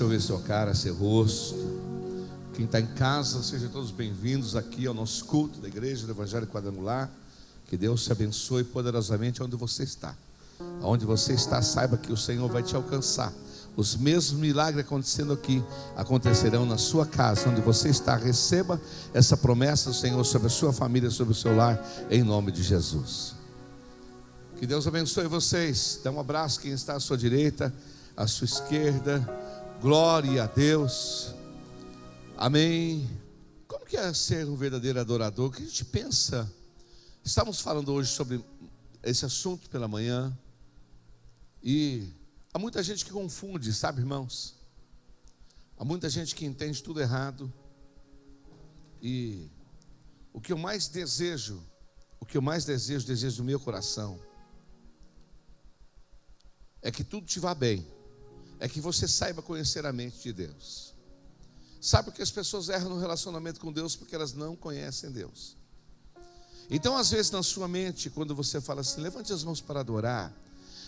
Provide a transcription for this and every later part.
Deixa eu ver sua cara, seu rosto. Quem está em casa, sejam todos bem-vindos aqui ao nosso culto da Igreja do Evangelho Quadrangular. Que Deus te abençoe poderosamente onde você está. Onde você está, saiba que o Senhor vai te alcançar. Os mesmos milagres acontecendo aqui acontecerão na sua casa, onde você está. Receba essa promessa do Senhor sobre a sua família, sobre o seu lar, em nome de Jesus. Que Deus abençoe vocês. Dá um abraço quem está à sua direita, à sua esquerda. Glória a Deus. Amém. Como que é ser um verdadeiro adorador? O que a gente pensa? Estamos falando hoje sobre esse assunto pela manhã. E há muita gente que confunde, sabe, irmãos? Há muita gente que entende tudo errado. E o que eu mais desejo, desejo do meu coração, é que tudo te vá bem. É que você saiba conhecer a mente de Deus. Sabe por que as pessoas erram no relacionamento com Deus? Porque elas não conhecem Deus. Então, às vezes, na sua mente, quando você fala assim, levante as mãos para adorar,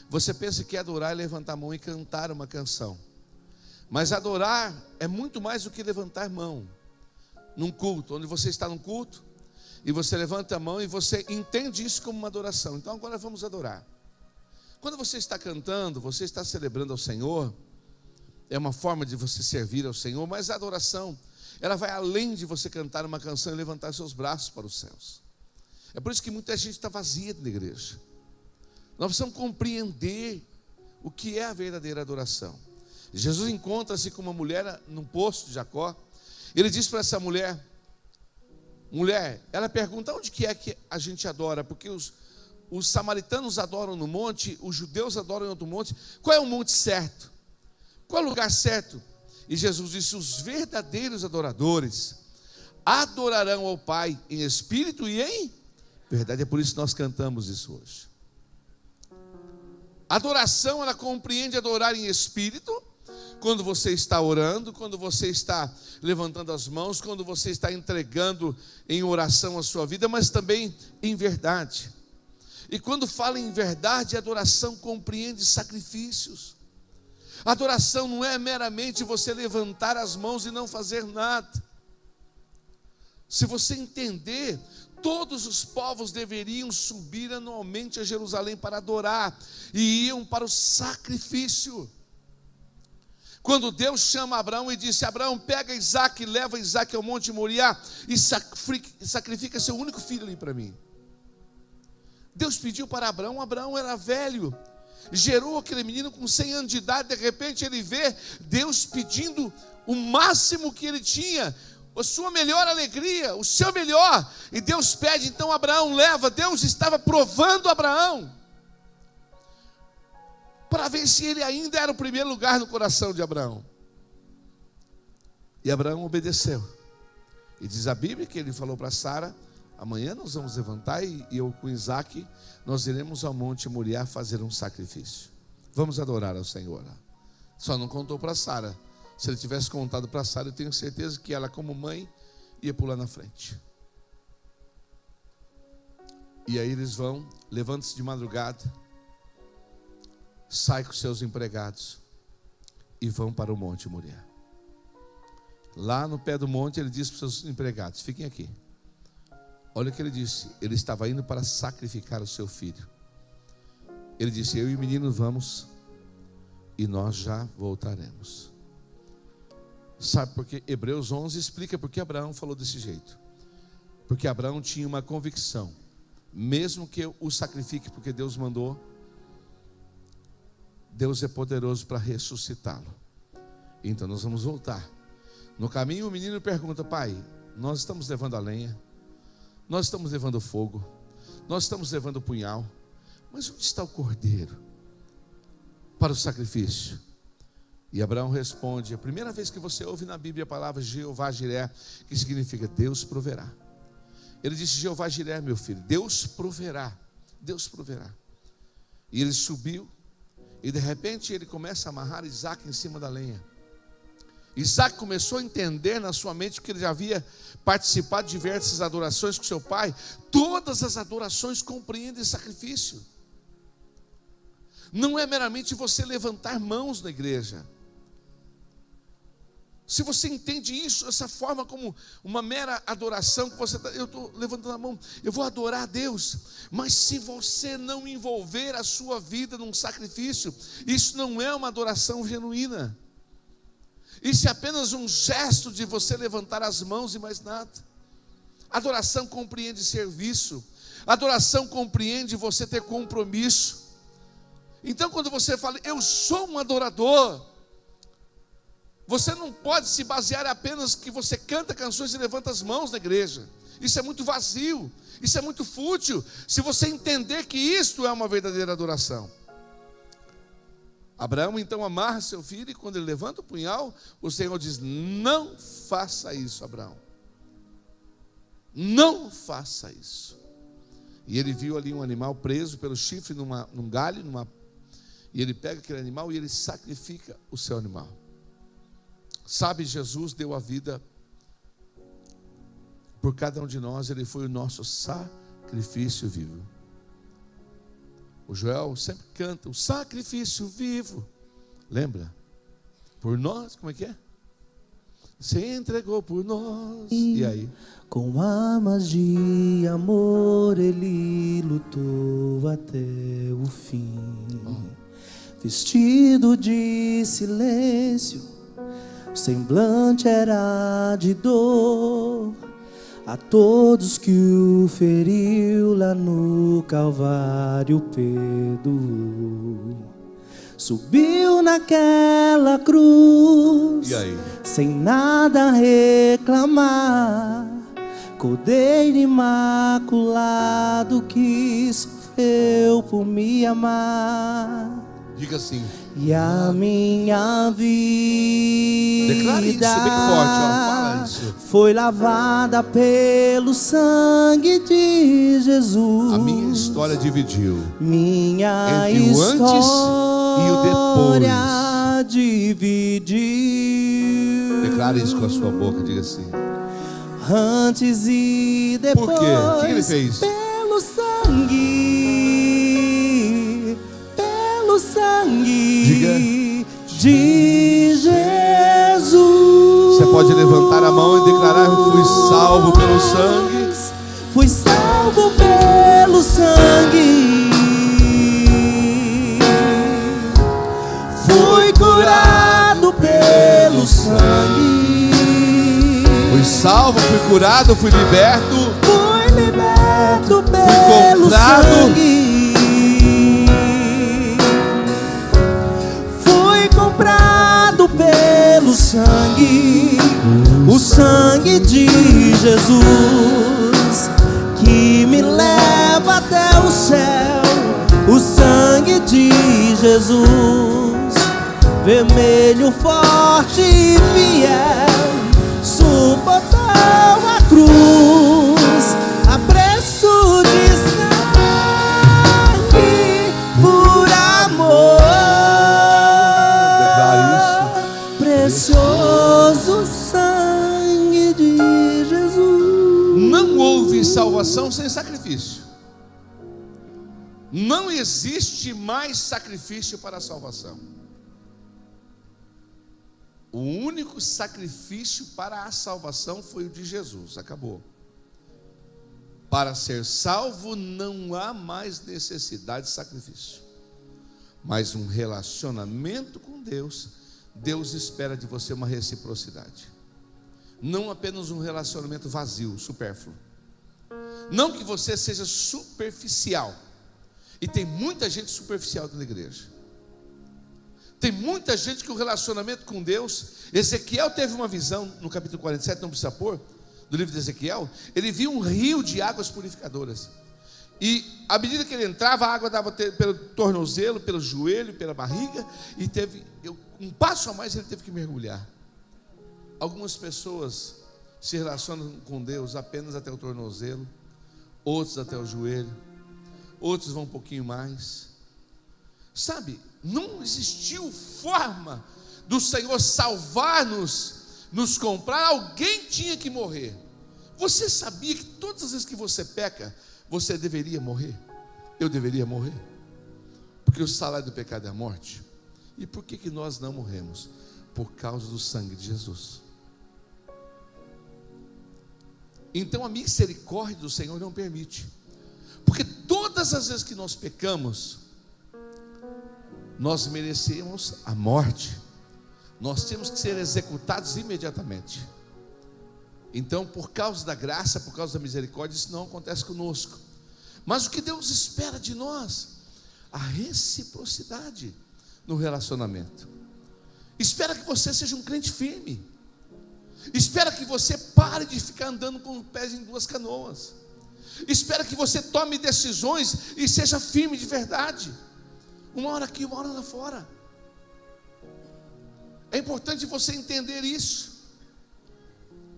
você pensa que adorar é levantar a mão e cantar uma canção. Mas adorar é muito mais do que levantar a mão. Num culto, onde você está num culto, e você levanta a mão e você entende isso como uma adoração. Então agora vamos adorar. Quando você está cantando, você está celebrando ao Senhor, é uma forma de você servir ao Senhor, mas a adoração, ela vai além de você cantar uma canção e levantar seus braços para os céus. É por isso que muita gente está vazia na igreja. Nós precisamos compreender o que é a verdadeira adoração. Jesus encontra-se com uma mulher num poço de Jacó. Ele diz para essa mulher, ela pergunta, onde que é que a gente adora? Porque os samaritanos adoram no monte, os judeus adoram em outro monte. Qual é o monte certo? Qual é o lugar certo? E Jesus disse, os verdadeiros adoradores adorarão ao Pai em espírito e em verdade. É por isso que nós cantamos isso hoje. Adoração, ela compreende adorar em espírito, quando você está orando, quando você está levantando as mãos, quando você está entregando em oração a sua vida, mas também em verdade. E quando fala em verdade, a adoração compreende sacrifícios. A adoração não é meramente você levantar as mãos e não fazer nada. Se você entender, todos os povos deveriam subir anualmente a Jerusalém para adorar, e iam para o sacrifício. Quando Deus chama Abraão e disse, Abraão, pega Isaac, leva Isaac ao monte Moriá e sacrifica seu único filho ali para mim. Deus pediu para Abraão, Abraão era velho, gerou aquele menino com 100 anos de idade, de repente ele vê Deus pedindo o máximo que ele tinha, a sua melhor alegria, o seu melhor, e Deus pede, então Abraão leva. Deus estava provando Abraão, para ver se ele ainda era o primeiro lugar no coração de Abraão. E Abraão obedeceu, e diz a Bíblia que ele falou para Sara, amanhã nós vamos levantar e eu com Isaac, nós iremos ao monte Moriá fazer um sacrifício, vamos adorar ao Senhor. Só não contou para Sara. Se ele tivesse contado para Sara, eu tenho certeza que ela, como mãe, ia pular na frente. E aí eles vão, levantam-se de madrugada, saem com seus empregados e vão para o monte Moriá. Lá no pé do monte, ele disse para os seus empregados, fiquem aqui. Olha o que ele disse, ele estava indo para sacrificar o seu filho. Ele disse, eu e o menino vamos e nós já voltaremos. Sabe por que Hebreus 11 explica por que Abraão falou desse jeito? Porque Abraão tinha uma convicção, mesmo que eu o sacrifique porque Deus mandou, Deus é poderoso para ressuscitá-lo. Então nós vamos voltar. No caminho o menino pergunta, pai, nós estamos levando a lenha, nós estamos levando o fogo, nós estamos levando o punhal, mas onde está o cordeiro para o sacrifício? E Abraão responde, a primeira vez que você ouve na Bíblia a palavra Jeová Jiré, que significa Deus proverá. Ele disse, Jeová Jiré, meu filho, Deus proverá, Deus proverá. E ele subiu, e de repente ele começa a amarrar Isaac em cima da lenha. Isaac começou a entender na sua mente, porque ele já havia participado de diversas adorações com seu pai. Todas as adorações compreendem sacrifício. Não é meramente você levantar mãos na igreja. Se você entende isso, essa forma como uma mera adoração, que você eu estou levantando a mão, eu vou adorar a Deus, mas se você não envolver a sua vida num sacrifício, isso não é uma adoração genuína. Isso é apenas um gesto de você levantar as mãos e mais nada. Adoração compreende serviço. Adoração compreende você ter compromisso. Então quando você fala, eu sou um adorador, você não pode se basear apenas que você canta canções e levanta as mãos na igreja. Isso é muito vazio, isso é muito fútil, se você entender que isto é uma verdadeira adoração. Abraão então amarra seu filho, e quando ele levanta o punhal, o Senhor diz, não faça isso, Abraão. Não faça isso. E ele viu ali um animal preso pelo chifre num galho, e ele pega aquele animal e ele sacrifica o seu animal. Sabe, Jesus deu a vida por cada um de nós, ele foi o nosso sacrifício vivo. O Joel sempre canta, o sacrifício vivo. Lembra? Por nós, como é que é? Se entregou por nós. E aí? Com armas de amor ele lutou até o fim. Vestido de silêncio, o semblante era de dor. A todos que o feriu lá no Calvário perdoou. Subiu naquela cruz, E aí? sem nada reclamar. Cordeiro imaculado que sofreu por me amar. Diga assim. E a minha vida Declare isso bem forte, fala isso. foi lavada pelo sangue de Jesus. A minha história dividiu Minha entre o antes e o depois. Dividiu. Declare isso com a sua boca, diga assim. Antes e depois. Por quê? O que ele fez? Pelo sangue, pelo sangue, diga, de Jesus. Você pode levantar a mão e declarar: eu fui salvo pelo sangue. Fui salvo pelo sangue. Fui curado pelo sangue. Fui salvo, fui curado, fui liberto. Fui liberto pelo fui comprado. Sangue. Fui comprado pelo sangue. O sangue de Jesus, que me leva até o céu. O sangue de Jesus, vermelho, forte e fiel, suportou a cruz a preço de sangue, por amor. Precioso sangue de Jesus. Não houve salvação sem sacrifício. Não existe mais sacrifício para a salvação. O único sacrifício para a salvação foi o de Jesus. Acabou. Para ser salvo não há mais necessidade de sacrifício, mas um relacionamento com Deus. Deus espera de você uma reciprocidade, não apenas um relacionamento vazio, supérfluo. Não que você seja superficial. E tem muita gente superficial dentro da igreja. Tem muita gente que o relacionamento com Deus, Ezequiel teve uma visão no capítulo 47, não precisa pôr, do livro de Ezequiel. Ele viu um rio de águas purificadoras. E à medida que ele entrava, a água dava pelo tornozelo, pelo joelho, pela barriga. E teve um passo a mais, ele teve que mergulhar. Algumas pessoas se relacionam com Deus apenas até o tornozelo, outros até o joelho, outros vão um pouquinho mais. Sabe, não existiu forma do Senhor salvar-nos, nos comprar. Alguém tinha que morrer. Você sabia que todas as vezes que você peca, você deveria morrer? Eu deveria morrer, porque o salário do pecado é a morte. E por que nós não morremos? Por causa do sangue de Jesus. Então a misericórdia do Senhor não permite, porque todas as vezes que nós pecamos, nós merecemos a morte, nós temos que ser executados imediatamente. Então, por causa da graça, por causa da misericórdia, isso não acontece conosco. Mas o que Deus espera de nós? A reciprocidade no relacionamento. Espera que você seja um crente firme. Espera que você pare de ficar andando com os pés em duas canoas. Espera que você tome decisões e seja firme de verdade. Uma hora aqui, uma hora lá fora. É importante você entender isso.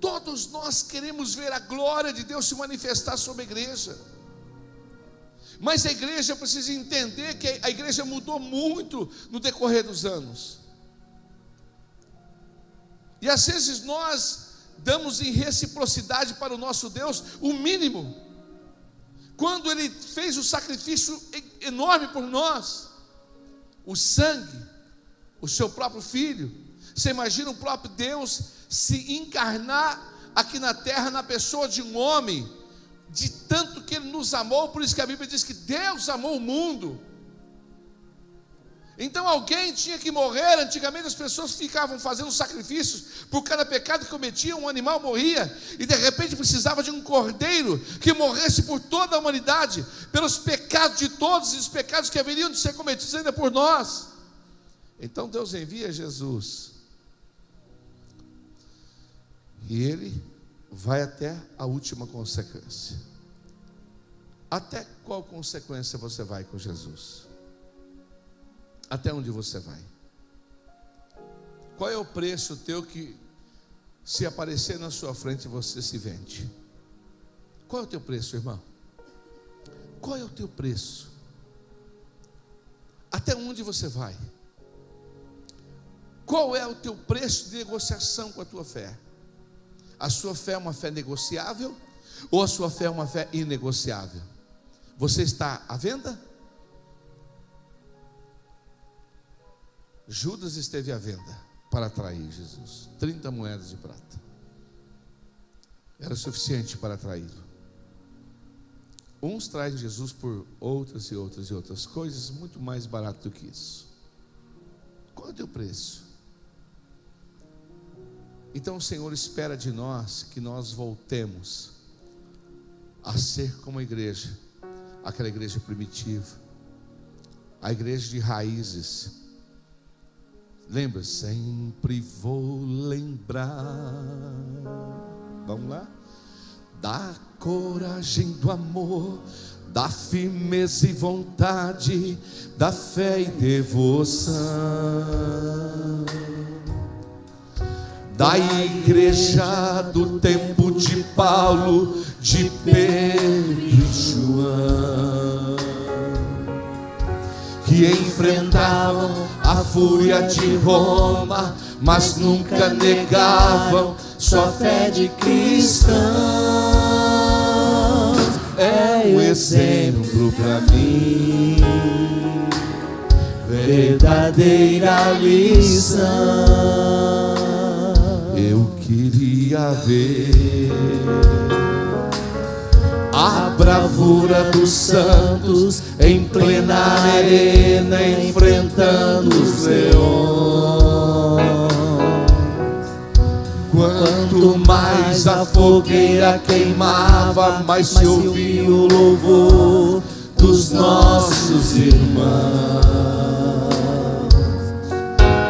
Todos nós queremos ver a glória de Deus se manifestar sobre a igreja. Mas a igreja precisa entender que a igreja mudou muito no decorrer dos anos. E às vezes nós damos em reciprocidade para o nosso Deus o mínimo. Quando Ele fez o sacrifício enorme por nós, o sangue, o seu próprio Filho. Você imagina o próprio Deus se encarnar aqui na terra na pessoa de um homem, de tanto que Ele nos amou. Por isso que a Bíblia diz que Deus amou o mundo. Então alguém tinha que morrer. Antigamente as pessoas ficavam fazendo sacrifícios por cada pecado que cometiam, um animal morria, e de repente precisava de um cordeiro que morresse por toda a humanidade, pelos pecados de todos e os pecados que haveriam de ser cometidos ainda por nós. Então Deus envia Jesus, e Ele vai até a última consequência. Até qual consequência você vai com Jesus? Até onde você vai? Qual é o preço teu que, se aparecer na sua frente, você se vende? Qual é o teu preço, irmão? Qual é o teu preço? Até onde você vai? Qual é o teu preço de negociação com a tua fé? A sua fé é uma fé negociável ou a sua fé é uma fé inegociável? Você está à venda? Judas esteve à venda para atrair Jesus. 30 moedas de prata era suficiente para atraí-lo. Uns traem Jesus por outras e outras e outras coisas muito mais barato do que isso. Qual é o teu preço? Então o Senhor espera de nós que nós voltemos a ser como a igreja, aquela igreja primitiva, a igreja de raízes. Lembra? Sempre vou lembrar. Vamos lá? Da coragem, do amor, da firmeza e vontade, da fé e devoção, da igreja do tempo de Paulo, de Pedro e João, que enfrentavam a fúria de Roma, mas nunca negavam sua fé de cristãos. É um exemplo para mim, verdadeira lição. Eu queria ver a bravura dos santos em plena arena, enfrentando os leões. Quanto mais a fogueira queimava, mais se ouvia o louvor dos nossos irmãos.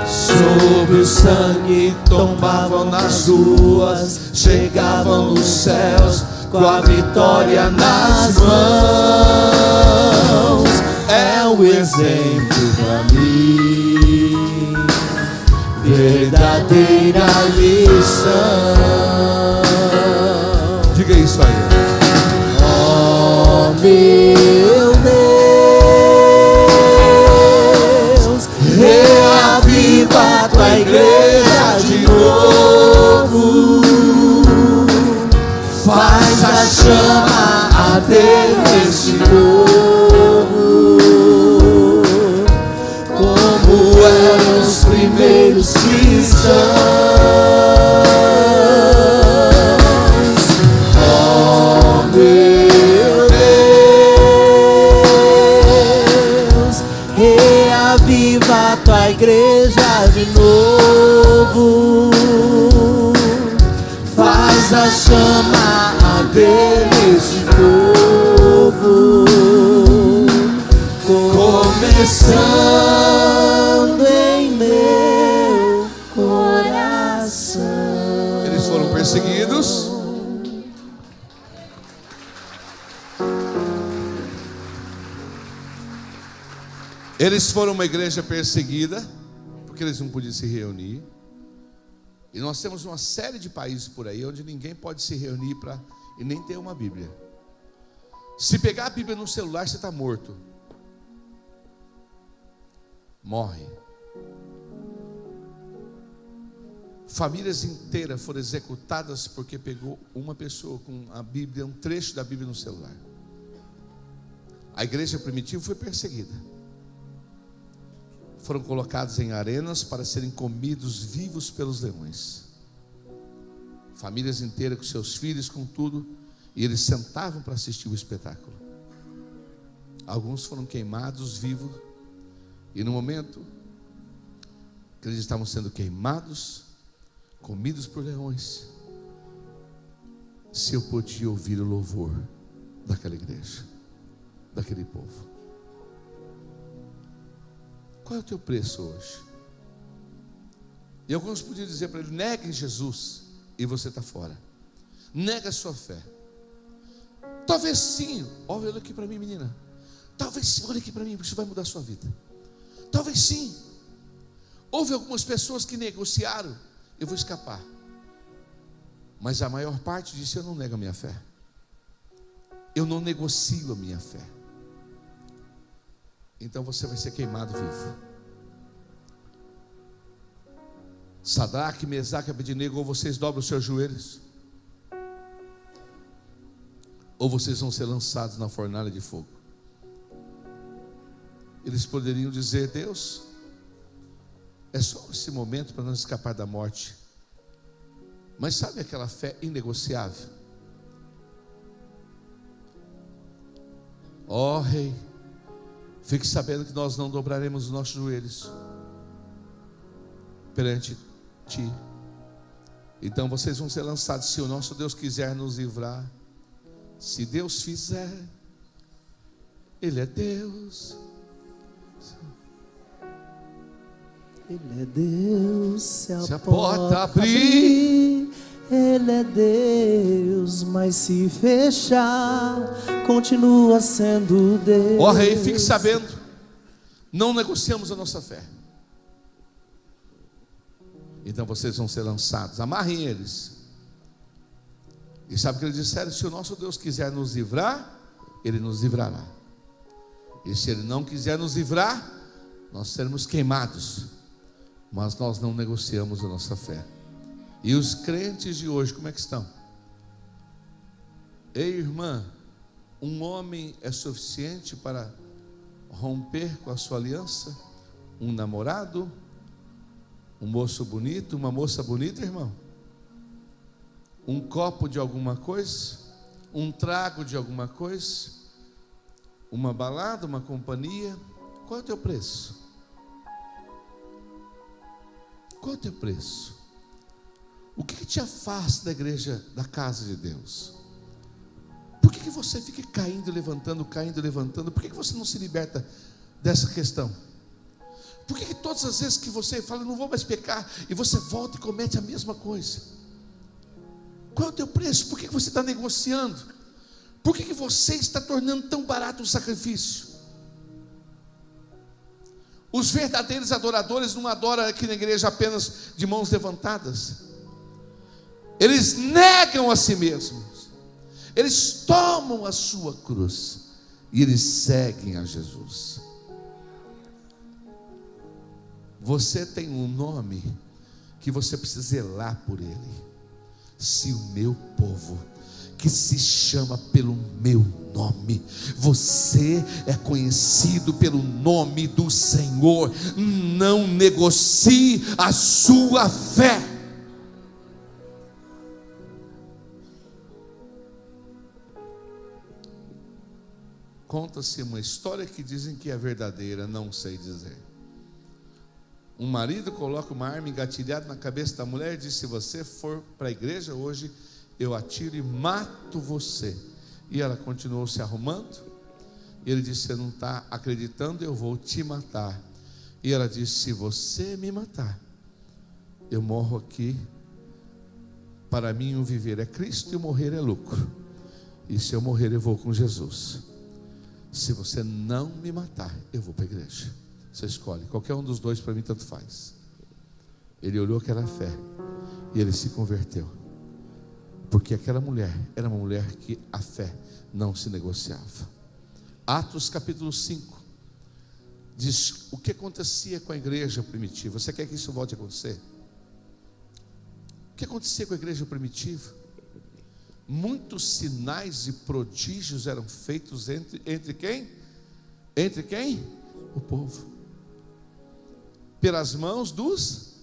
Sobre o sangue tombavam nas ruas, chegavam nos céus com a vitória nas mãos. É um exemplo para mim, verdadeira lição. Diga isso aí. Oh meu Deus, reaviva a tua igreja de novo. Faz a chama arder neste povo, como eram os primeiros cristãos. Oh igreja de novo. Faz a chama arder nesse povo, começando em meu coração. Eles foram perseguidos. Eles foram uma igreja perseguida, porque eles não podiam se reunir. E nós temos uma série de países por aí onde ninguém pode se reunir e nem ter uma Bíblia. Se pegar a Bíblia no celular, você está morto. Morre. Famílias inteiras foram executadas porque pegou uma pessoa com a Bíblia, um trecho da Bíblia no celular. A igreja primitiva foi perseguida. Foram colocados em arenas para serem comidos vivos pelos leões. Famílias inteiras com seus filhos, com tudo, e eles sentavam para assistir o espetáculo. Alguns foram queimados vivos, e no momento que eles estavam sendo queimados, comidos por leões, se eu podia ouvir o louvor daquela igreja, daquele povo. Qual é o teu preço hoje? E alguns podiam dizer para ele: negue Jesus, e você está fora. Nega a sua fé. Talvez sim. Olha aqui para mim, menina. Talvez sim, olha aqui para mim, porque isso vai mudar a sua vida. Talvez sim. Houve algumas pessoas que negociaram: eu vou escapar. Mas a maior parte disse: eu não nego a minha fé. Eu não negocio a minha fé. Então você vai ser queimado vivo. Sadraque, Mesaque e Abednego, ou vocês dobram os seus joelhos, ou vocês vão ser lançados na fornalha de fogo. Eles poderiam dizer: Deus, é só esse momento para nós escapar da morte. Mas sabe aquela fé inegociável? Ó Rei, fique sabendo que nós não dobraremos os nossos joelhos perante Ti. Então vocês vão ser lançados. Se o nosso Deus quiser nos livrar, se Deus fizer, Ele é Deus. Ele é Deus. Se a porta abrir, Ele é Deus. Mas se fechar, continua sendo Deus. Ó Rei, fique sabendo, não negociamos a nossa fé. Então vocês vão ser lançados. Amarrem eles. E sabe o que eles disseram? Se o nosso Deus quiser nos livrar, Ele nos livrará. E se Ele não quiser nos livrar, nós seremos queimados. Mas nós não negociamos a nossa fé. E os crentes de hoje, como é que estão? Ei, irmã, um homem é suficiente para romper com a sua aliança? Um namorado? Um moço bonito? Uma moça bonita, irmão? Um copo de alguma coisa? Um trago de alguma coisa? Uma balada, uma companhia? Qual é o teu preço? Qual é o teu preço? O que te afasta da igreja, da casa de Deus? Por que você fica caindo e levantando, caindo e levantando? Por que você não se liberta dessa questão? Por que todas as vezes que você fala, não vou mais pecar, e você volta e comete a mesma coisa? Qual é o teu preço? Por que você está negociando? Por que você está tornando tão barato o sacrifício? Os verdadeiros adoradores não adoram aqui na igreja apenas de mãos levantadas. Eles negam a si mesmos. Eles tomam a sua cruz e eles seguem a Jesus. Você tem um nome que você precisa zelar por ele. Se o meu povo, que se chama pelo meu nome, você é conhecido pelo nome do Senhor, não negocie a sua fé. Conta-se uma história que dizem que é verdadeira, não sei dizer. Um marido coloca uma arma engatilhada na cabeça da mulher e diz: se você for para a igreja hoje, eu atiro e mato você. E ela continuou se arrumando. E ele disse: você não está acreditando, eu vou te matar. E ela disse: se você me matar, eu morro aqui. Para mim o viver é Cristo e o morrer é lucro. E se eu morrer, eu vou com Jesus. Se você não me matar, eu vou para a igreja. Você escolhe, qualquer um dos dois, para mim tanto faz. Ele olhou que era fé e ele se converteu, porque aquela mulher era uma mulher que a fé não se negociava. Atos capítulo 5 diz o que acontecia com a igreja primitiva. Você quer que isso volte a acontecer? O que acontecia com a igreja primitiva? Muitos sinais e prodígios eram feitos entre quem? Entre quem? O povo. Pelas mãos dos...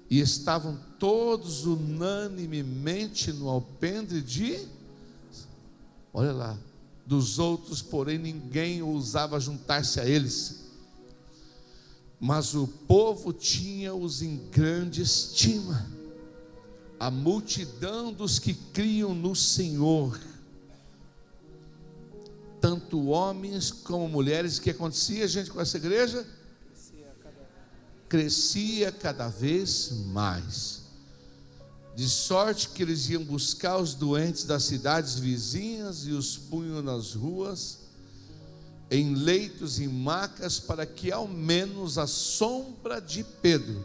E estavam todos unanimemente no alpendre de... Olha lá. Dos outros, porém, ninguém ousava juntar-se a eles. Mas o povo tinha-os em grande estima. A multidão dos que criam no Senhor, tanto homens como mulheres. O que acontecia, gente, com essa igreja? Crescia cada vez mais, de sorte que eles iam buscar os doentes das cidades vizinhas e os punham nas ruas, em leitos e macas, para que ao menos a sombra de Pedro,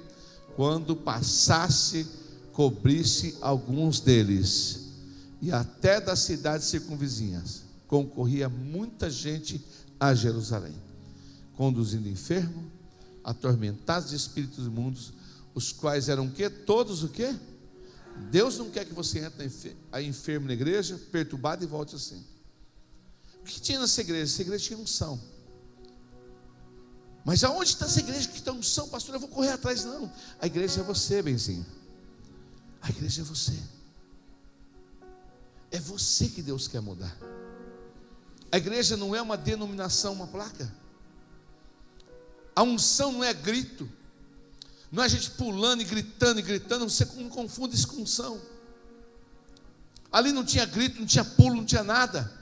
quando passasse, cobrisse alguns deles. E até das cidades circunvizinhas concorria muita gente a Jerusalém, conduzindo enfermo, atormentados de espíritos imundos, os quais eram o quê? Todos o quê? Deus não quer que você entre enfermo na igreja, perturbado, e volte assim. O que tinha nessa igreja? Essa igreja tinha unção. Mas aonde está essa igreja que tem unção, pastor? Eu vou correr atrás. Não, a igreja é você, benzinho. A igreja é você. É você que Deus quer mudar. A igreja não é uma denominação, uma placa. A unção não é grito, não é a gente pulando e gritando. Você não confunde isso com unção. Ali não tinha grito, não tinha pulo, não tinha nada.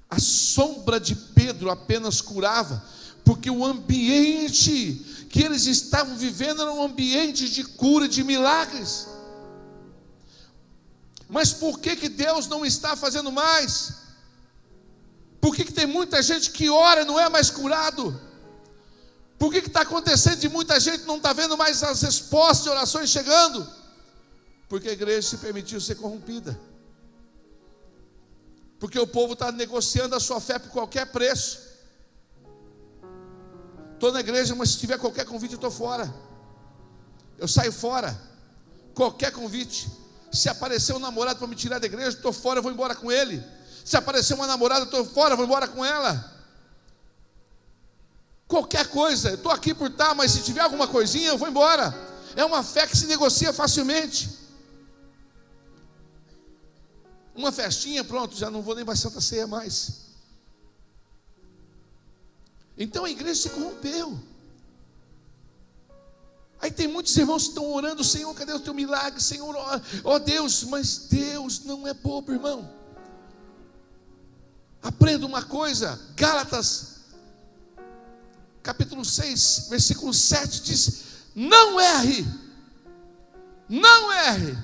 A sombra de Pedro apenas curava, porque o ambiente que eles estavam vivendo era um ambiente de cura, de milagres. Mas por que Deus não está fazendo mais? Por que tem muita gente que ora e não é mais curado? Por que está acontecendo de muita gente não está vendo mais as respostas de orações chegando? Porque a igreja se permitiu ser corrompida. Porque o povo está negociando a sua fé por qualquer preço. Estou na igreja, mas se tiver qualquer convite eu estou fora. Eu saio fora. Qualquer convite. Se aparecer um namorado para me tirar da igreja, eu estou fora, eu vou embora com ele. Se aparecer uma namorada, eu estou fora, eu vou embora com ela. Qualquer coisa, eu estou aqui por estar, mas se tiver alguma coisinha, eu vou embora. É uma fé que se negocia facilmente. Uma festinha, pronto, já não vou nem para a Santa Ceia mais. Então a igreja se corrompeu. Aí tem muitos irmãos que estão orando: Senhor, cadê o teu milagre? Senhor, ó Deus. Mas Deus não é bobo, irmão. Aprenda uma coisa. Gálatas capítulo 6, versículo 7 diz: não erre, não erre.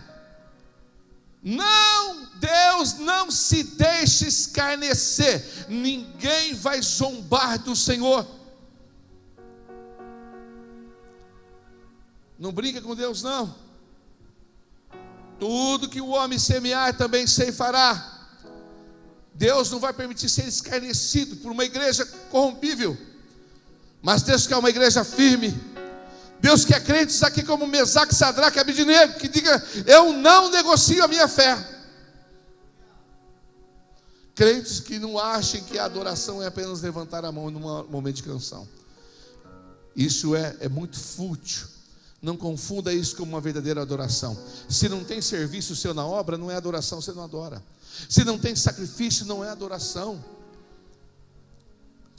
Não, Deus não se deixe escarnecer. Ninguém vai zombar do Senhor. Não brinca com Deus, não. Tudo que o homem semear também ceifará. Deus não vai permitir ser escarnecido por uma igreja corrompível. Mas Deus quer uma igreja firme. Deus quer crentes aqui como Mesaque, Sadraque e Abednego, que diga: eu não negocio a minha fé. Crentes que não achem que a adoração é apenas levantar a mão num momento de canção. Isso é muito fútil. Não confunda isso com uma verdadeira adoração. Se não tem serviço seu na obra, não é adoração, você não adora. Se não tem sacrifício, não é adoração.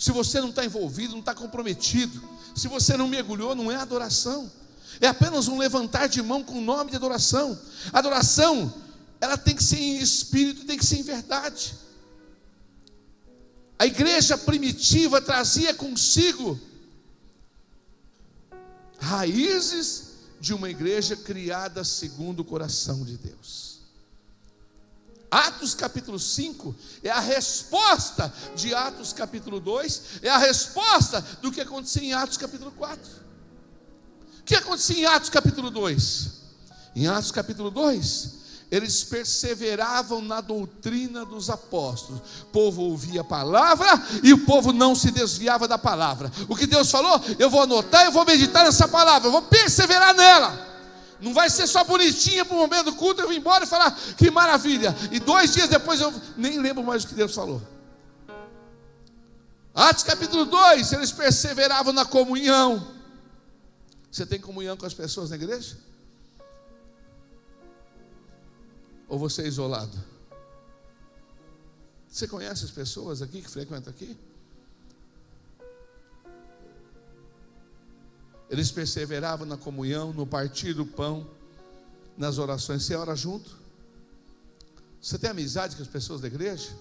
Se você não está envolvido, não está comprometido, se você não mergulhou, não é adoração. É apenas um levantar de mão com o nome de adoração. Adoração, ela tem que ser em espírito, tem que ser em verdade. A igreja primitiva trazia consigo raízes de uma igreja criada segundo o coração de Deus. Atos capítulo 5 é a resposta de Atos capítulo 2, é a resposta do que acontecia em Atos capítulo 4. O que acontecia em Atos capítulo 2? Em Atos capítulo 2, eles perseveravam na doutrina dos apóstolos. O povo ouvia a palavra e o povo não se desviava da palavra. O que Deus falou, eu vou anotar, eu vou meditar nessa palavra, eu vou perseverar nela. Não vai ser só bonitinha para o momento do culto, eu vou embora e falar, que maravilha. E 2 dias depois eu nem lembro mais o que Deus falou. Atos capítulo 2, eles perseveravam na comunhão. Você tem comunhão com as pessoas na igreja? Ou você é isolado? Você conhece as pessoas aqui que frequentam aqui? Eles perseveravam na comunhão, no partir do pão, nas orações. Você ora junto? Você tem amizade com as pessoas da igreja?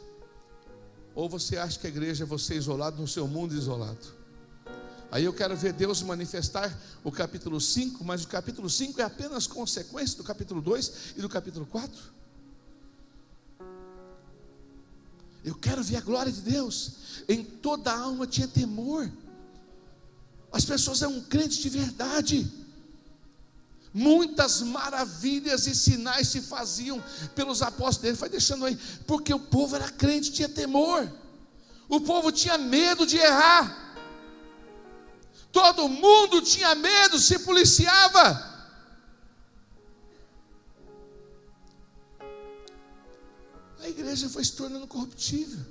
Ou você acha que a igreja é você isolado no seu mundo isolado? Aí eu quero ver Deus manifestar o capítulo 5, mas o capítulo 5 é apenas consequência do capítulo 2 e do capítulo 4. Eu quero ver a glória de Deus. Em toda a alma tinha temor. As pessoas eram crentes de verdade. Muitas maravilhas e sinais se faziam pelos apóstolos dele. Vai deixando aí, porque o povo era crente, tinha temor. O povo tinha medo de errar. Todo mundo tinha medo, se policiava. A igreja foi se tornando corruptível,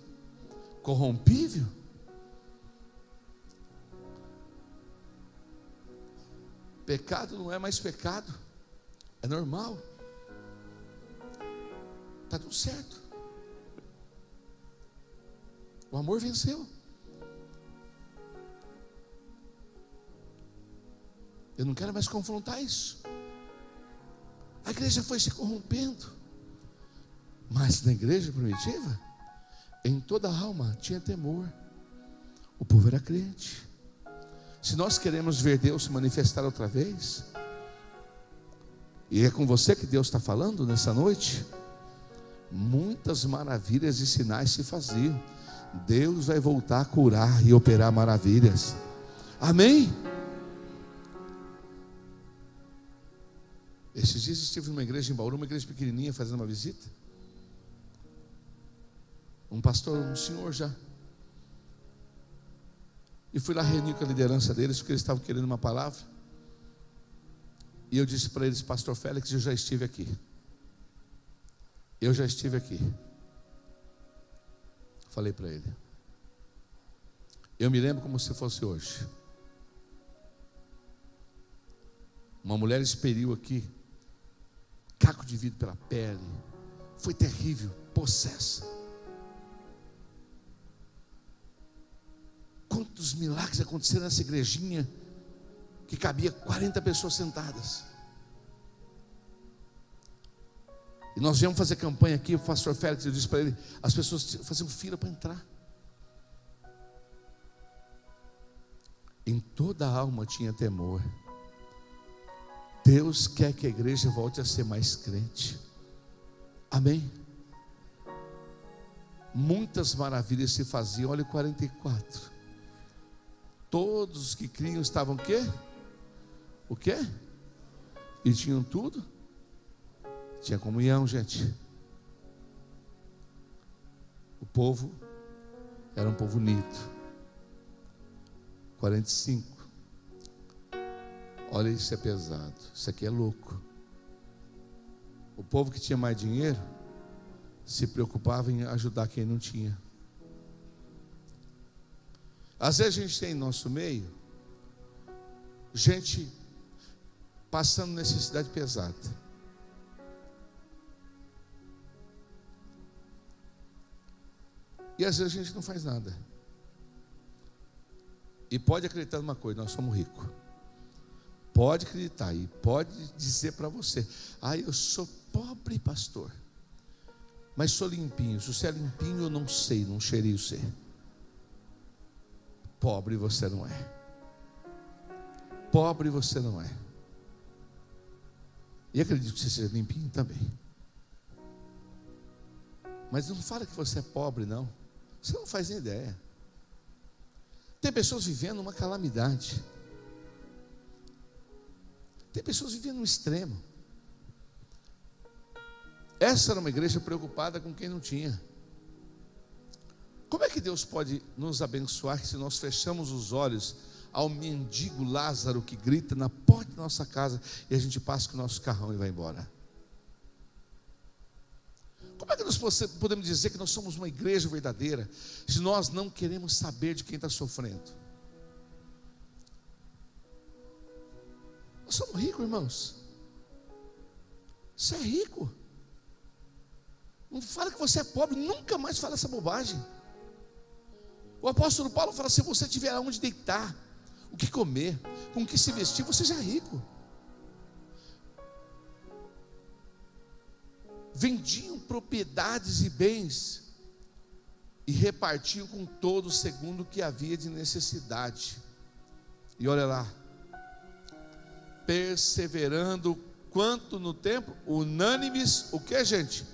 corrompível. Pecado não é mais pecado, é normal. Está tudo certo. O amor venceu. Eu não quero mais confrontar isso. A igreja foi se corrompendo. Mas na igreja primitiva, em toda a alma tinha temor. O povo era crente. Se nós queremos ver Deus se manifestar outra vez, e é com você que Deus está falando nessa noite, muitas maravilhas e sinais se faziam. Deus vai voltar a curar e operar maravilhas. Amém? Esses dias estive numa igreja em Bauru, uma igreja pequenininha, fazendo uma visita. Um pastor, um senhor já. E fui lá reunir com a liderança deles, porque eles estavam querendo uma palavra. E eu disse para eles, pastor Félix, eu já estive aqui. Eu já estive aqui. Falei para ele. Eu me lembro como se fosse hoje. Uma mulher expeliu aqui caco de vidro pela pele. Foi terrível, possessa. Quantos milagres aconteceram nessa igrejinha que cabia 40 pessoas sentadas. E nós viemos fazer campanha aqui, o pastor Félix, eu disse para ele, as pessoas faziam fila para entrar. Em toda a alma tinha temor. Deus quer que a igreja volte a ser mais crente. Amém? Muitas maravilhas se faziam. Olha o 44. Todos os que criam estavam o quê? O quê? E tinham tudo. Tinha comunhão, gente. O povo era um povo unido. 45. Olha, isso é pesado. Isso aqui é louco. O povo que tinha mais dinheiro se preocupava em ajudar quem não tinha. Às vezes a gente tem em nosso meio gente passando necessidade pesada. E às vezes a gente não faz nada. E pode acreditar numa coisa, nós somos ricos. Pode acreditar e pode dizer para você: eu sou pobre, pastor, mas sou limpinho. Se você é limpinho, eu não sei, não cheirei você. Pobre você não é. Pobre você não é. E acredito que você seja limpinho também. Mas não fala que você é pobre, não. Você não faz nem ideia. Tem pessoas vivendo uma calamidade. Tem pessoas vivendo no extremo. Essa era uma igreja preocupada com quem não tinha. Como é que Deus pode nos abençoar se nós fechamos os olhos ao mendigo Lázaro que grita na porta da nossa casa e a gente passa com o nosso carrão e vai embora? Como é que nós podemos dizer que nós somos uma igreja verdadeira se nós não queremos saber de quem está sofrendo? Nós somos ricos, irmãos. Você é rico. Não fala que você é pobre, nunca mais fala essa bobagem. O apóstolo Paulo fala: se você tiver aonde deitar, o que comer, com o que se vestir, você já é rico. Vendiam propriedades e bens e repartiam com todos segundo o que havia de necessidade. E olha lá, perseverando quanto no tempo, unânimes, o que, gente?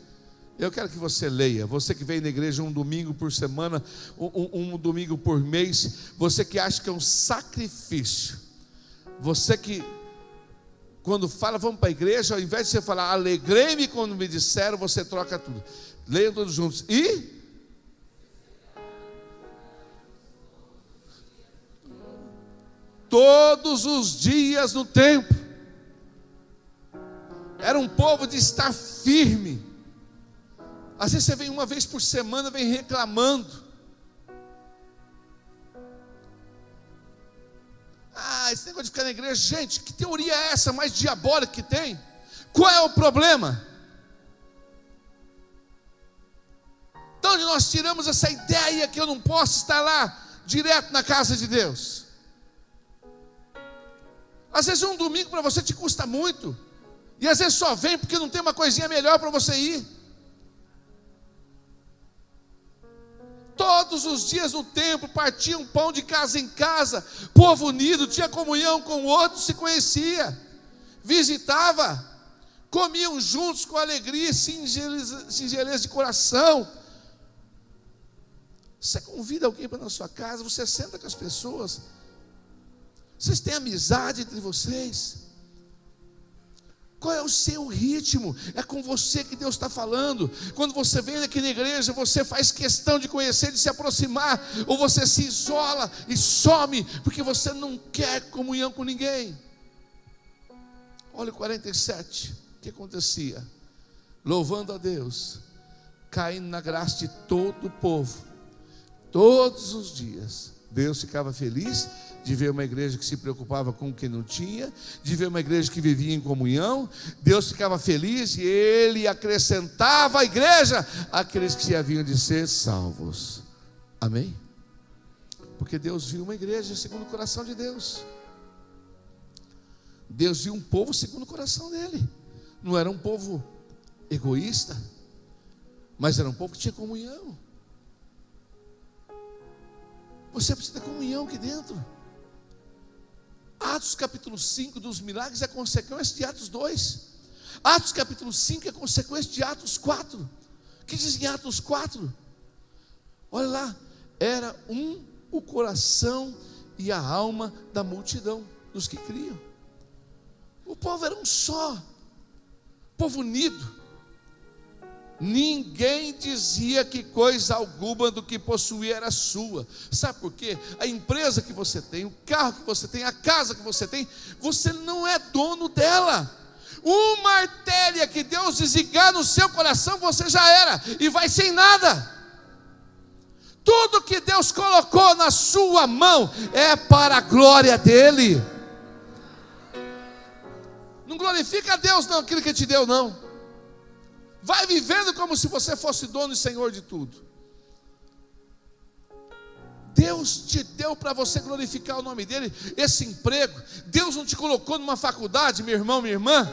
Eu quero que você leia. Você que vem na igreja um domingo por semana, um domingo por mês, você que acha que é um sacrifício, você que quando fala vamos para a igreja, ao invés de você falar alegrei-me quando me disseram, você troca tudo. Leiam todos juntos. E todos os dias no templo. Era um povo de estar firme. Às vezes você vem uma vez por semana, vem reclamando. Esse negócio de ficar na igreja, gente, que teoria é essa mais diabólica que tem? Qual é o problema? Então, onde nós tiramos essa ideia que eu não posso estar lá direto na casa de Deus? Às vezes um domingo para você te custa muito, e às vezes só vem porque não tem uma coisinha melhor para você ir. Todos os dias no templo partiam pão de casa em casa, povo unido, tinha comunhão com o outro, se conhecia, visitava, comiam juntos com alegria e singeleza de coração. Você convida alguém para na sua casa, você senta com as pessoas, vocês têm amizade entre vocês. Qual é o seu ritmo? É com você que Deus está falando. Quando você vem aqui na igreja, você faz questão de conhecer, de se aproximar, ou você se isola e some, porque você não quer comunhão com ninguém. Olha o 47, o que acontecia? Louvando a Deus, caindo na graça de todo o povo, todos os dias. Deus ficava feliz de ver uma igreja que se preocupava com o que não tinha, de ver uma igreja que vivia em comunhão. Deus ficava feliz e Ele acrescentava à igreja aqueles que se haviam de ser salvos. Amém? Porque Deus viu uma igreja segundo o coração de Deus. Deus viu um povo segundo o coração dele. Não era um povo egoísta, mas era um povo que tinha comunhão. Você precisa ter comunhão aqui dentro. Atos capítulo 5 dos milagres é consequência de Atos 2. Atos capítulo 5 é consequência de Atos 4. O que diz em Atos 4? Olha lá, era o coração e a alma da multidão, dos que criam. O povo era um só, povo unido. Ninguém dizia que coisa alguma do que possuía era sua. Sabe por quê? A empresa que você tem, o carro que você tem, a casa que você tem, você não é dono dela. Uma artéria que Deus desligar no seu coração, você já era, e vai sem nada. Tudo que Deus colocou na sua mão é para a glória dEle. Não glorifica a Deus não, aquilo que Ele te deu não. Vai vivendo como se você fosse dono e senhor de tudo. Deus te deu para você glorificar o nome dele, esse emprego. Deus não te colocou numa faculdade, meu irmão, minha irmã.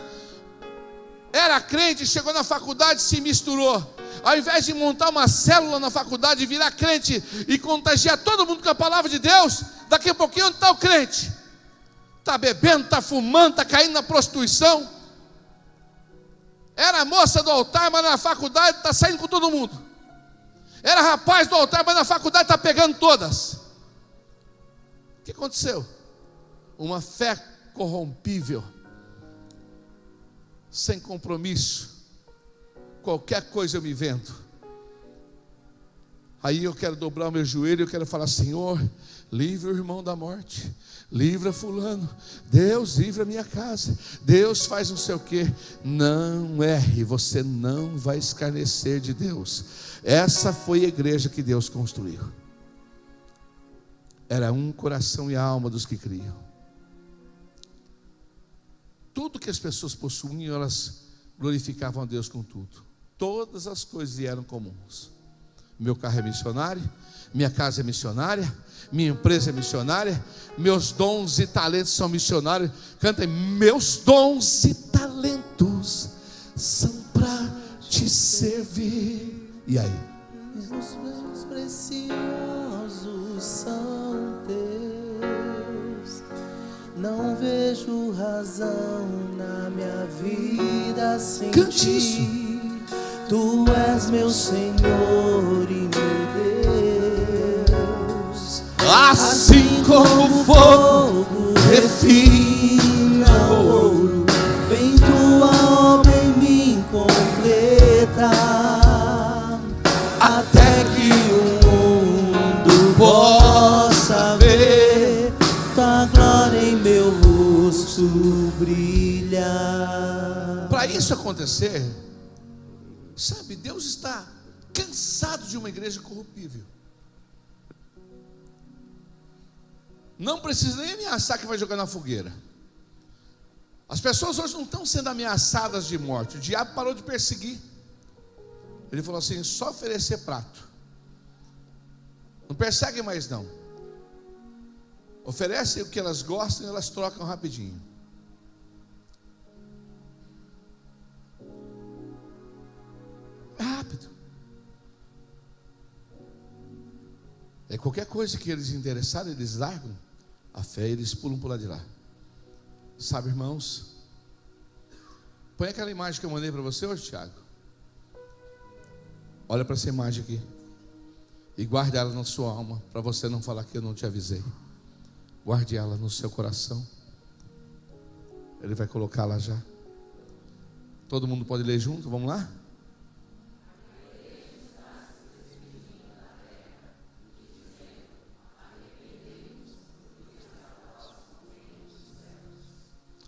Era crente, chegou na faculdade, se misturou. Ao invés de montar uma célula na faculdade, virar crente e contagiar todo mundo com a palavra de Deus, daqui a pouquinho onde está o crente? Está bebendo, está fumando, está caindo na prostituição. Era moça do altar, mas na faculdade está saindo com todo mundo. Era rapaz do altar, mas na faculdade está pegando todas. O que aconteceu? Uma fé corrompível, sem compromisso. Qualquer coisa eu me vendo. Aí eu quero dobrar o meu joelho, eu quero falar: Senhor, livra o irmão da morte, livra fulano, Deus livra a minha casa, Deus faz não sei o que. Não erre, você não vai escarnecer de Deus. Essa foi a igreja que Deus construiu. Era um coração e a alma dos que criam. Tudo que as pessoas possuíam, elas glorificavam a Deus com tudo. Todas as coisas eram comuns. Meu carro é missionário, minha casa é missionária, minha empresa é missionária, meus dons e talentos são missionários. Cantem: meus dons e talentos são para te servir. E aí? Os meus preciosos são teus. Não vejo razão na minha vida sem Cante isso. ti. Tu és meu Senhor e meu Deus. Assim como o fogo refina o ouro, vem tua obra em mim completa, até que o mundo possa ver tua glória em meu rosto brilhar. Para isso acontecer, sabe, Deus está cansado de uma igreja corruptível. Não precisa nem ameaçar que vai jogar na fogueira. As pessoas hoje não estão sendo ameaçadas de morte. O diabo parou de perseguir. Ele falou assim: só oferecer prato. Não persegue mais não. Oferece o que elas gostam e elas trocam rapidinho. É rápido. É qualquer coisa que eles interessarem, eles largam a fé e eles pulam para o lado de lá. Sabe, irmãos? Põe aquela imagem que eu mandei para você hoje, Tiago. Olha para essa imagem aqui e guarde ela na sua alma, para você não falar que eu não te avisei. Guarde ela no seu coração. Ele vai colocar lá já. Todo mundo pode ler junto? Vamos lá?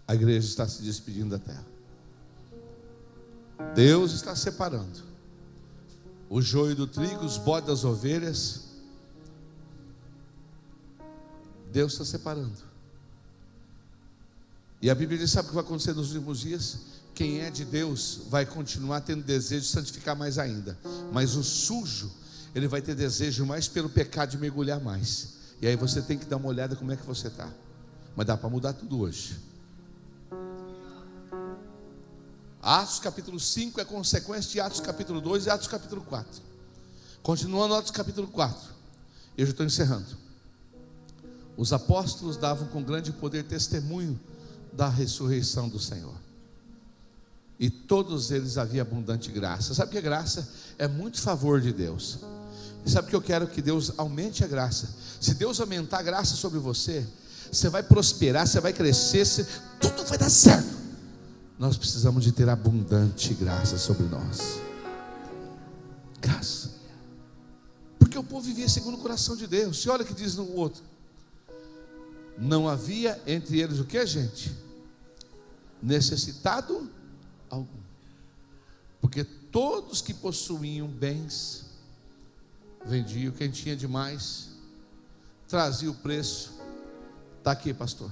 A igreja está se despedindo da terra. Deus está separando o joio do trigo, os bodes das ovelhas. Deus está separando. E a Bíblia diz: sabe o que vai acontecer nos últimos dias? Quem é de Deus vai continuar tendo desejo de santificar mais ainda, mas o sujo, ele vai ter desejo mais pelo pecado de mergulhar mais. E aí você tem que dar uma olhada como é que você está. Mas dá para mudar tudo hoje. Atos capítulo 5 é consequência de Atos capítulo 2 e Atos capítulo 4. Continuando Atos capítulo 4, eu já estou encerrando. Os apóstolos davam com grande poder testemunho da ressurreição do Senhor. E todos eles havia abundante graça. Sabe o que é graça? É muito favor de Deus. E sabe o que eu quero? Que Deus aumente a graça. Se Deus aumentar a graça sobre você, você vai prosperar, você vai crescer, tudo vai dar certo. Nós precisamos de ter abundante graça sobre nós. Graça. Porque o povo vivia segundo o coração de Deus. Se olha o que diz no outro: não havia entre eles o que, gente? Necessitado algum. Porque todos que possuíam bens vendiam, quem tinha demais trazia o preço. Está aqui, pastor.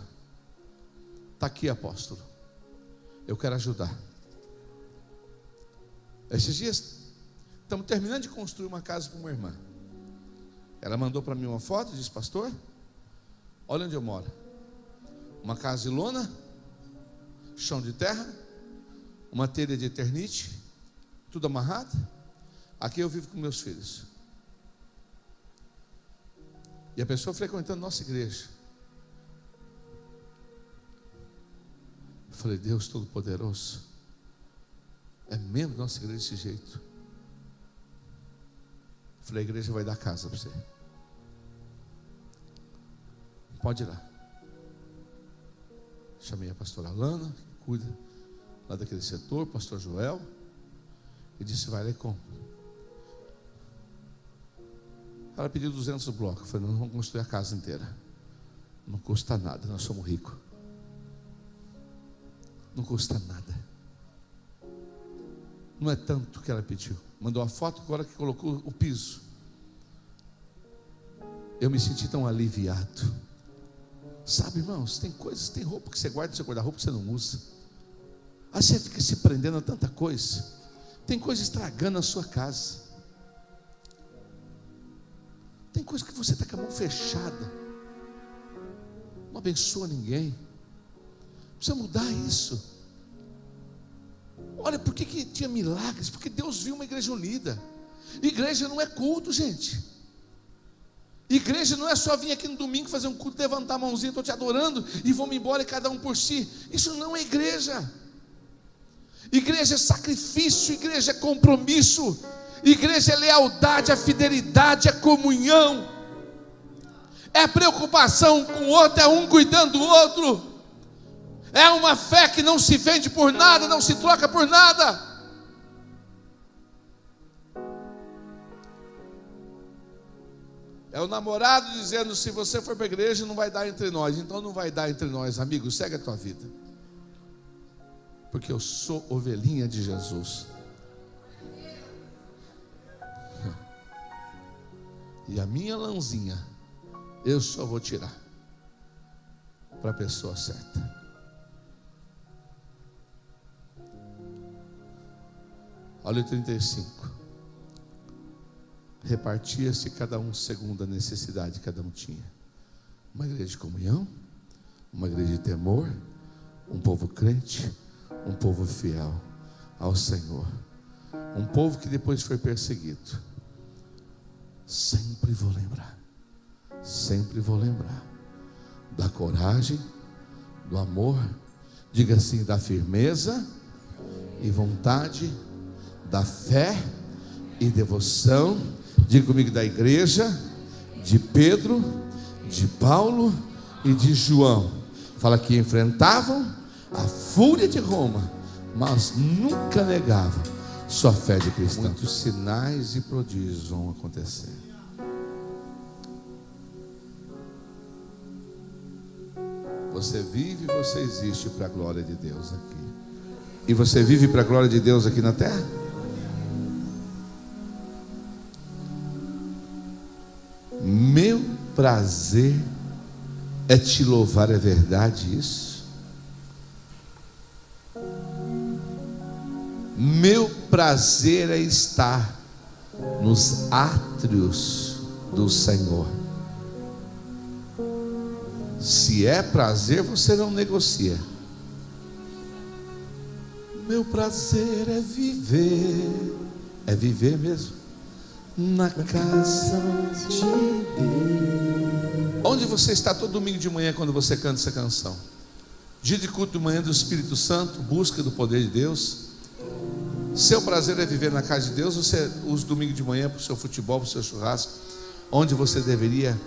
Está aqui, apóstolo. Eu quero ajudar. Esses dias estamos terminando de construir uma casa para uma irmã. Ela mandou para mim uma foto e disse: pastor, olha onde eu moro. Uma casa de lona, chão de terra, uma telha de eternite, tudo amarrado. Aqui eu vivo com meus filhos. E a pessoa frequentando nossa igreja. Eu falei: Deus Todo-Poderoso, é membro da nossa igreja desse jeito. Eu falei: a igreja vai dar casa para você. Pode ir lá. Chamei a pastora Alana, que cuida lá daquele setor, pastor Joel, e disse: vai lá e compra. Ela pediu 200 blocos. Eu falei: nós vamos construir a casa inteira. Não custa nada, nós somos ricos. Não custa nada. Não é tanto que ela pediu. Mandou a foto agora que colocou o piso. Eu me senti tão aliviado. Sabe, irmãos, tem coisas, tem roupa que você guarda no seu guarda-roupa que você não usa. Aí você fica se prendendo a tanta coisa. Tem coisa estragando a sua casa. Tem coisa que você está com a mão fechada. Não abençoa ninguém. Precisa mudar isso. Olha, por que tinha milagres? Porque Deus viu uma igreja unida. Igreja não é culto, gente. Igreja não é só vir aqui no domingo fazer um culto, levantar a mãozinha, estou te adorando, e vamos embora e cada um por si. Isso não é igreja. Igreja é sacrifício, igreja é compromisso, igreja é lealdade, é fidelidade, é comunhão, é preocupação com o outro, é um cuidando do outro. É uma fé que não se vende por nada, não se troca por nada. É o namorado dizendo: se você for para a igreja não vai dar entre nós. Então não vai dar entre nós, amigo, segue a tua vida. Porque eu sou ovelhinha de Jesus. E a minha lãzinha eu só vou tirar para a pessoa certa. Olha o 35. Repartia-se cada um segundo a necessidade que cada um tinha. Uma igreja de comunhão, uma igreja de temor, um povo crente, um povo fiel ao Senhor, um povo que depois foi perseguido. Sempre vou lembrar da coragem, do amor, diga assim, da firmeza e vontade, da fé e devoção, diga comigo, da igreja, de Pedro, de Paulo e de João. Fala que enfrentavam a fúria de Roma, mas nunca negavam sua fé de cristão. Muitos sinais e prodígios vão acontecer. Você vive e você existe para a glória de Deus aqui. E você vive para a glória de Deus aqui na terra? Meu prazer é te louvar, é verdade isso? Meu prazer é estar nos átrios do Senhor. Se é prazer, você não negocia. Meu prazer é viver mesmo na casa de Deus. Onde você está todo domingo de manhã quando você canta essa canção? Dia de culto de manhã do Espírito Santo, busca do poder de Deus. Seu prazer é viver na casa de Deus. Você usa o domingo de manhã para o seu futebol, para o seu churrasco, onde você deveria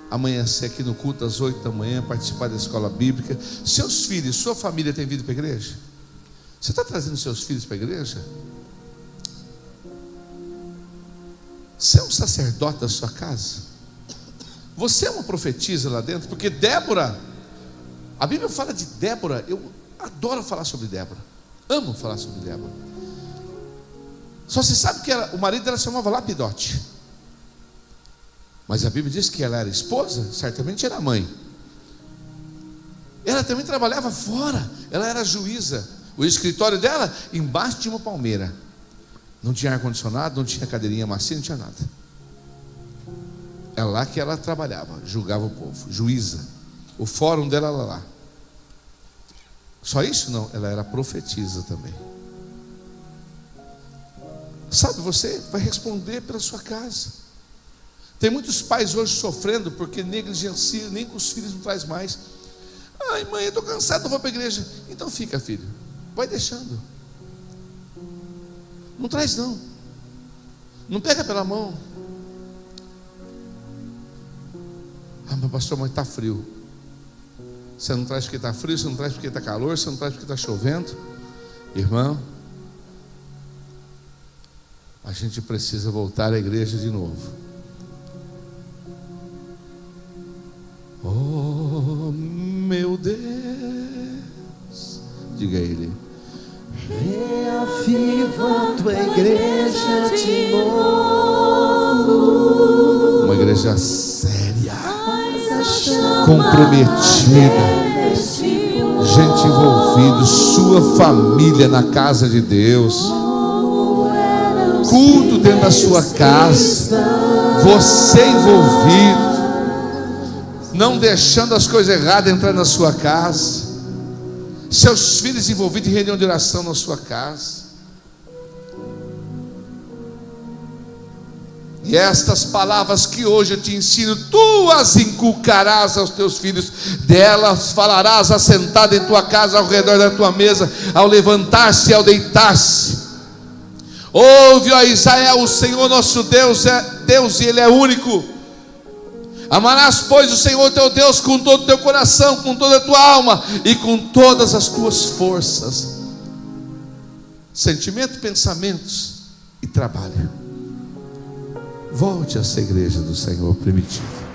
amanhecer aqui no culto às 8 da manhã, participar da escola bíblica. Seus filhos, sua família tem vindo para a igreja? Você está trazendo seus filhos para a igreja? Você é um sacerdote da sua casa? Você é uma profetisa lá dentro? Porque Débora, a Bíblia fala de Débora. Eu adoro falar sobre Débora, amo falar sobre Débora. Só se sabe que o marido dela se chamava Lapidote, mas a Bíblia diz que ela era esposa, certamente era mãe. Ela também trabalhava fora, ela era juíza. O escritório dela embaixo de uma palmeira. Não tinha ar-condicionado, não tinha cadeirinha macia, não tinha nada. Era lá que ela trabalhava, julgava o povo, juíza. O fórum dela era lá. Só isso não, ela era profetisa também. Sabe, você vai responder pela sua casa. Tem muitos pais hoje sofrendo porque negligenciam, nem com os filhos não traz mais. Ai, mãe, eu estou cansado, não vou para a igreja. Então fica, filho, vai deixando. Não traz não. Não pega pela mão. Ah, mas pastor, mas está frio. Você não traz porque está frio, você não traz porque está calor, você não traz porque está chovendo. Irmão, a gente precisa voltar à igreja de novo. Oh, meu Deus, diga a Ele. Reaviva tua igreja de novo. Uma igreja séria, comprometida, gente envolvida, sua família na casa de Deus, culto dentro da sua casa, você envolvido, não deixando as coisas erradas entrar na sua casa, seus filhos envolvidos em reunião de oração na sua casa. E estas palavras que hoje eu te ensino, tu as inculcarás aos teus filhos, delas falarás assentado em tua casa, ao redor da tua mesa, ao levantar-se e ao deitar-se. Ouve, ó Israel, o Senhor nosso Deus é Deus e Ele é único. Amarás, pois, o Senhor teu Deus com todo o teu coração, com toda a tua alma e com todas as tuas forças. Sentimento, pensamentos e trabalho. Volte a ser igreja do Senhor primitivo.